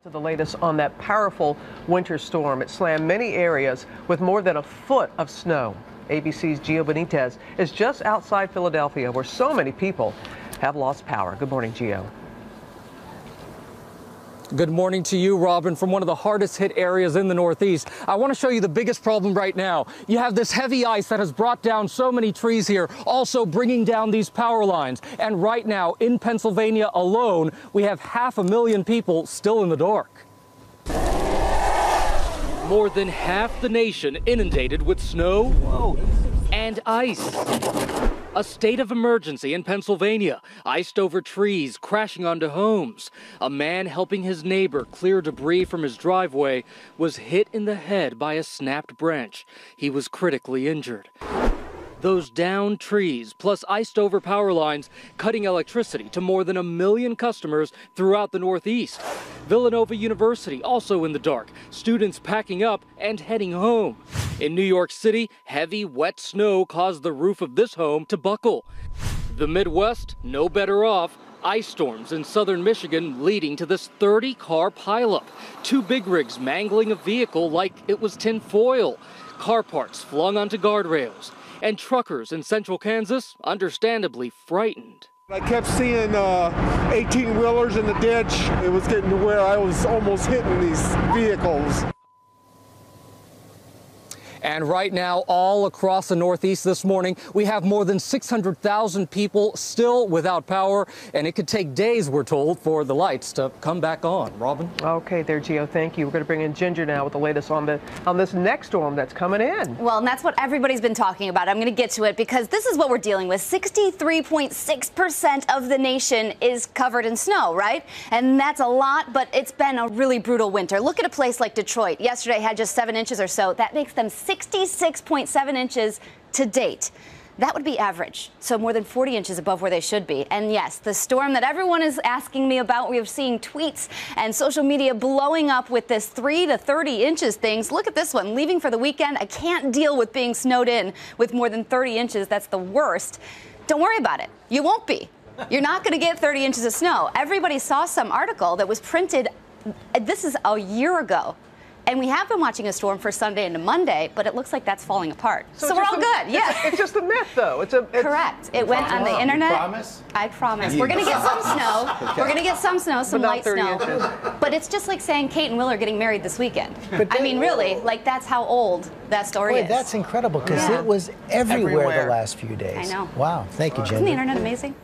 To the latest on that powerful winter storm. It slammed many areas with more than a foot of snow. ABC's Gio Benitez is just outside Philadelphia, where so many people have lost power. Good morning, Gio. Good morning to you, Robin, from one of the hardest hit areas in the Northeast. I want to show you the biggest problem right now. You have this heavy ice that has brought down so many trees here, also bringing down these power lines. And right now in Pennsylvania alone, we have 500,000 people still in the dark. More than half the nation inundated with snow and ice. A state of emergency in Pennsylvania, iced over trees, crashing onto homes. A man helping his neighbor clear debris from his driveway was hit in the head by a snapped branch. He was critically injured. Those downed trees, plus iced over power lines, cutting electricity to more than 1 million customers throughout the Northeast. Villanova University also in the dark, students packing up and heading home. In New York City, heavy, wet snow caused the roof of this home to buckle. The Midwest, no better off. Ice storms in southern Michigan leading to this 30-car pileup. 2 big rigs mangling a vehicle like it was tin foil. Car parts flung onto guardrails. And truckers in central Kansas, understandably frightened. I kept seeing 18-wheelers in the ditch. It was getting to where I was almost hitting these vehicles. And right now, all across the Northeast this morning, we have more than 600,000 people still without power, and it could take days, we're told, for the lights to come back on. Robin? Okay, there, Gio. Thank you. We're going to bring in Ginger now with the latest on this next storm that's coming in. Well, and that's what everybody's been talking about. I'm going to get to it because this is what we're dealing with. 63.6% of the nation is covered in snow, right? And that's a lot, but it's been a really brutal winter. Look at a place like Detroit. Yesterday had just 7 inches or so. That makes them 66.7 inches to date. That would be average, so more than 40 inches above where they should be. And yes, the storm that everyone is asking me about, we are seeing tweets and social media blowing up with this 3 to 30 inches things. Look at this one, leaving for the weekend. I can't deal with being snowed in with more than 30 inches. That's the worst. Don't worry about it. You won't be. You're not going to get 30 inches of snow. Everybody saw some article that was printed, this is a year ago. And we have been watching a storm for Sunday into Monday, but it looks like that's falling apart. So we're all good. Yeah. It's just a myth, though. Correct. It went on the internet. You promise? I promise. We're going to get some snow. We're going to get some snow, some light snow. Inches. But it's just like saying Kate and Will are getting married this weekend. I mean, really, like that's how old that story is. That's incredible because it was everywhere the last few days. I know. Wow. Thank you, Jen. Isn't the internet amazing?